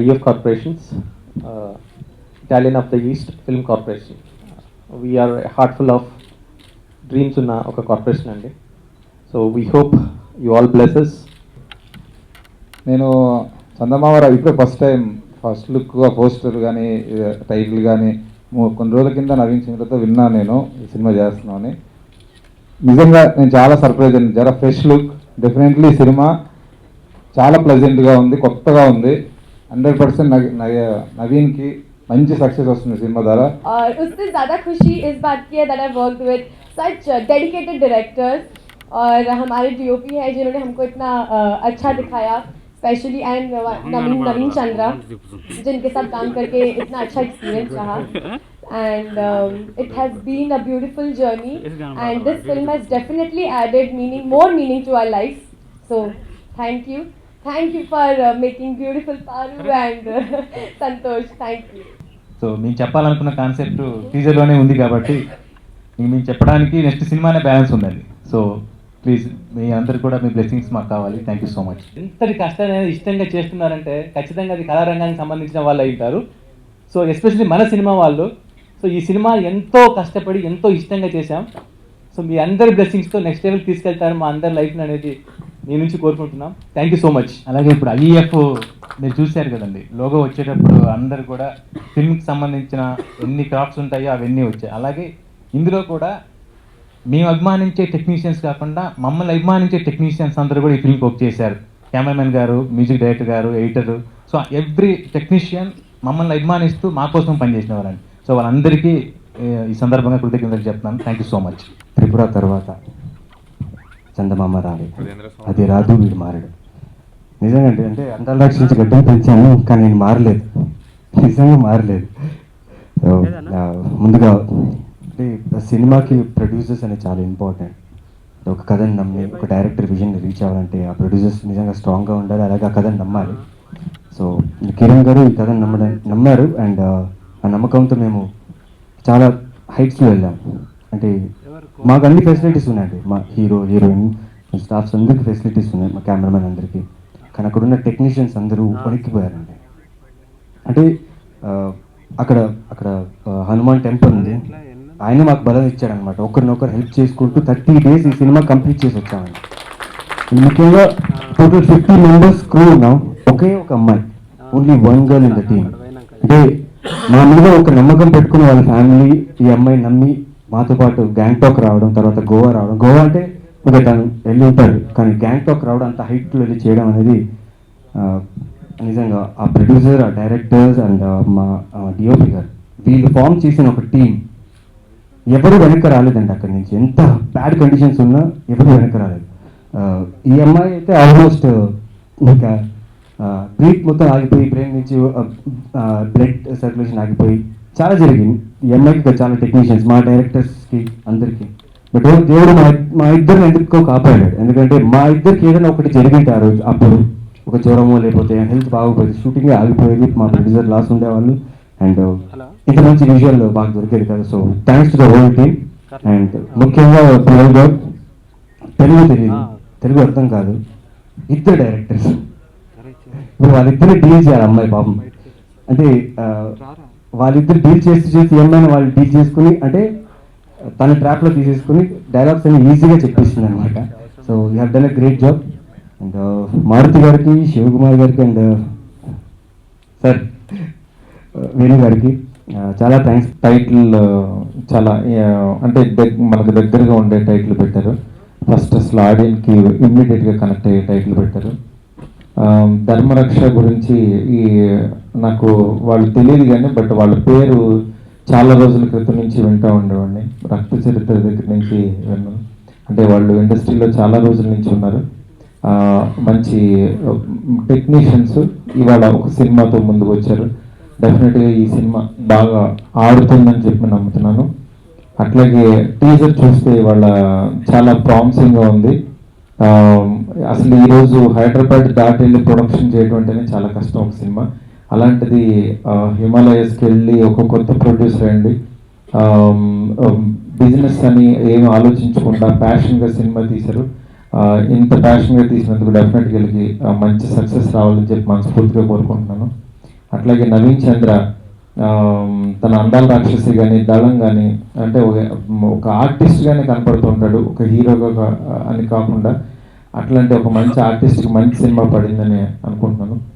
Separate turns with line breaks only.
IF Corporations, Italian of the East Film Corporation. We are a heart full of dreams ఉన్న ఒక corporation అండి. So we hope you all bless us.
నేను చందమామ ఇప్పుడే first look poster కానీ title కానీ కొన్ని రోజుల కింద నవీన్ సింగ్లతో విన్నా నేను ఈ సినిమా చేస్తున్నామని. నిజంగా నేను చాలా సర్ప్రైజ్ అయింది. జర ఫ్రెష్ లుక్, డెఫినెట్లీ సినిమా చాలా ప్లెజెంట్గా ఉంది, కొత్తగా ఉంది. 100% నవీన్కి మంచి సక్సెస్ వస్తుంది సినిమా ద్వారా.
उससे ज़्यादा खुशी इस बात की है that I worked with such dedicated directors और हमारे DOP है जिन्होंने हमको इतना अच्छा दिखाया, स्पेशली एंड नवीन चंद्रा जिनके साथ काम करके इतना अच्छा एक्सपीरियंस रहा. And it has been a beautiful journey and this film has definitely added more meaning to our lives. So thank you for making beautiful Paru and Santosh. Thank you.
So మేము చెప్పాలనుకున్న concept టీజర్లోనే ఉంది కాబట్టి మేము చెప్పడానికి next సినిమానే balance ఉందండి. So please మీ అందరు కూడా మీ బ్లెస్సింగ్స్ మాకు కావాలి. Thank you so much. ఎంతటి కష్టాన్ని ఇష్టంగా చేస్తున్నారంటే ఖచ్చితంగా అది కళారంగానికి సంబంధించిన వాళ్ళు అవుతారు. సో ఎస్పెషల్లీ మన సినిమా వాళ్ళు. సో ఈ సినిమా ఎంతో కష్టపడి ఎంతో ఇష్టంగా చేశాం. సో మీ అందరి బ్లెస్సింగ్స్తో నెక్స్ట్ లెవెల్ తీసుకెళ్తారు మా అందరి లైఫ్ని అనేది మీ నుంచి కోరుకుంటున్నాం. Thank you so much. అలాగే ఇప్పుడు IEF మీరు చూశారు కదండి, లోగో వచ్చేటప్పుడు అందరు కూడా ఫిల్మ్కి సంబంధించిన ఎన్ని క్రాఫ్ట్స్ ఉంటాయో అవన్నీ వచ్చాయి. అలాగే ఇందులో కూడా మేము అభిమానించే టెక్నీషియన్స్ కాకుండా మమ్మల్ని అభిమానించే టెక్నీషియన్స్ అందరూ కూడా ఈ ఫిల్మ్కి వర్క్ చేశారు. కెమెరామెన్ గారు, మ్యూజిక్ డైరెక్టర్ గారు, ఎడిటరు. సో ఎవ్రీ టెక్నీషియన్ మమ్మల్ని అభిమానిస్తూ మా కోసం పనిచేసిన వారండి. సో వాళ్ళందరికీ ఈ సందర్భంగా కృతజ్ఞతలు చెప్తున్నాను. Thank you so much.
Tripura తర్వాత చందమామ రాలి, అది రాదు వీడు మారడు. నిజంగా అంటే అందాల రక్షించి గడ్డం పెంచాను కానీ నేను మారలేదు, నిజంగా మారలేదు. ముందుగా అంటే సినిమాకి ప్రొడ్యూసర్స్ అనేది చాలా ఇంపార్టెంట్. ఒక కథని నమ్మి ఒక డైరెక్టర్ విజన్ని రీచ్ అవ్వాలంటే ఆ ప్రొడ్యూసర్స్ నిజంగా స్ట్రాంగ్గా ఉండాలి, అలాగే ఆ కథని నమ్మాలి. సో కిరణ్ గారు ఈ కథని నమ్మారు అండ్ ఆ నమ్మకంతో మేము చాలా హైట్స్లో వెళ్ళాం. అంటే మాకు అన్ని ఫెసిలిటీస్ ఉన్నాయండి, మా హీరోయిన్ స్టాఫ్స్ అందరికీ ఫెసిలిటీస్ ఉన్నాయి, మా కెమెరామెన్ అందరికీ. కానీ అక్కడ ఉన్న టెక్నీషియన్స్ అందరూ వణికిపోయారండి. అంటే అక్కడ హనుమాన్ టెంపుల్ ఉంది, ఆయన మాకు బలం ఇచ్చాడనమాట. ఒకరినొకరు హెల్ప్ చేసుకుంటూ 30 days ఈ సినిమా కంప్లీట్ చేసి వచ్చామండి. ముఖ్యంగా టోటల్ 50 members క్రూ ఉన్నాం, ఒకే ఒక అమ్మాయి, only 1 girl in the team. అంటే మా మీద ఒక నమ్మకం పెట్టుకుని వాళ్ళ ఫ్యామిలీ ఈ అమ్మాయి నమ్మి మాతో పాటు గ్యాంగ్టాక్ రావడం, తర్వాత గోవా రావడం. గోవా అంటే ఓకే తను వెళ్ళి ఉంటారు, కానీ గ్యాంగ్టాక్ రావడం, అంత హైట్లో వెళ్ళి చేయడం అనేది నిజంగా ఆ ప్రొడ్యూసర్, ఆ డైరెక్టర్స్ అండ్ మా DOP గారు వీళ్ళు ఫామ్ చేసిన ఒక టీం. ఎవరు వెనక్కి రాలేదండి అక్కడి నుంచి. ఎంత బ్యాడ్ కండిషన్స్ ఉన్నా ఎవరు వెనక్కి రాలేదు. ఈ అమ్మాయి అయితే ఆల్మోస్ట్ ఇంకా బ్రీత్ మొత్తం ఆగిపోయి, బ్రెయిన్ నుంచి బ్లడ్ సర్క్యులేషన్ ఆగిపోయి చాలా జరిగింది. ఈ అమ్మాయికి చాలా టెక్నీషియన్స్, మా డైరెక్టర్స్కి అందరికీ. బట్ దేవుడు మా ఇద్దరిని ఎందుకో కాపాడాడు. ఎందుకంటే మా ఇద్దరికి ఏదైనా ఒకటి జరిగింది ఆ రోజు, అప్పుడు ఒక జ్వరమో లేకపోతే హెల్త్ బాగోపోయింది, షూటింగ్ ఆగిపోయేది, మా ప్రొడ్యూసర్ లాస్ ఉండేవాళ్ళు అండ్ ఇంత మంచి విజువల్ బాగా దొరికేది కదా. So thanks to the whole team and ముఖ్యంగా తెలుగు తెలియదు, తెలుగు అర్థం కాదు, ఇద్దరు డైరెక్టర్స్. ఇప్పుడు వాళ్ళిద్దరిని డీల్ చేయాలి అమ్మాయి పాపం. అంటే వాళ్ళిద్దరు డీల్ చేసి అమ్మాయిని వాళ్ళు డీల్ చేసుకుని, అంటే తన ట్రాప్లో తీసేసుకుని డైలాగ్స్ అన్ని ఈజీగా చెప్పేస్తుంది అనమాట. So you have done a great job. And Maruti గారికి, శివకుమార్ గారికి అండ్ సార్ వేణు గారికి చాలా థ్యాంక్స్.
టైటిల్ చాలా అంటే మనకు దగ్గరగా ఉండే టైటిల్ పెట్టారు. ఫస్ట్ అసలు ఆడియన్స్కి ఇమ్మీడియట్గా కనెక్ట్ అయ్యే టైటిల్ పెట్టారు. ధర్మరక్ష గురించి నాకు వాళ్ళు తెలియదు కానీ బట్ వాళ్ళ పేరు చాలా రోజుల క్రితం నుంచి వింటూ ఉండేవాడిని. రక్త చరిత్ర దగ్గర నుంచి విన్నాను. అంటే వాళ్ళు ఇండస్ట్రీలో చాలా రోజుల నుంచి ఉన్నారు, మంచి టెక్నీషియన్స్. ఇవాళ ఒక సినిమాతో ముందుకు వచ్చారు. డెఫినెట్గా ఈ సినిమా బాగా ఆడుతుందని చెప్పి నమ్ముతున్నాను. అట్లాగే టీజర్ చూస్తే వాళ్ళ చాలా ప్రామిసింగ్గా ఉంది. అసలు ఈరోజు హైదరాబాద్ దాటి వెళ్ళి ప్రొడక్షన్ చేయడం అంటేనే చాలా కష్టం ఒక సినిమా. అలాంటిది హిమాలయస్కి వెళ్ళి ఒక కొత్త ప్రొడ్యూసర్ అండి, బిజినెస్ అని ఏమి ఆలోచించకుండా ప్యాషన్గా సినిమా తీశారు. ఇంత ప్యాషన్గా తీసినందుకు డెఫినెట్గా వీళ్ళకి మంచి సక్సెస్ రావాలని చెప్పి మనస్ఫూర్తిగా కోరుకుంటున్నాను. అట్లాగే నవీన్ చంద్ర తన అందాల రాక్షసి కానీ దళం కానీ అంటే ఒక ఆర్టిస్ట్గానే కనపడుతుంటాడు, ఒక హీరోగా అని కాకుండా అట్లాంటి ఒక మంచి ఆర్టిస్ట్కి మంచి సినిమా పడిందని అనుకుంటున్నాను.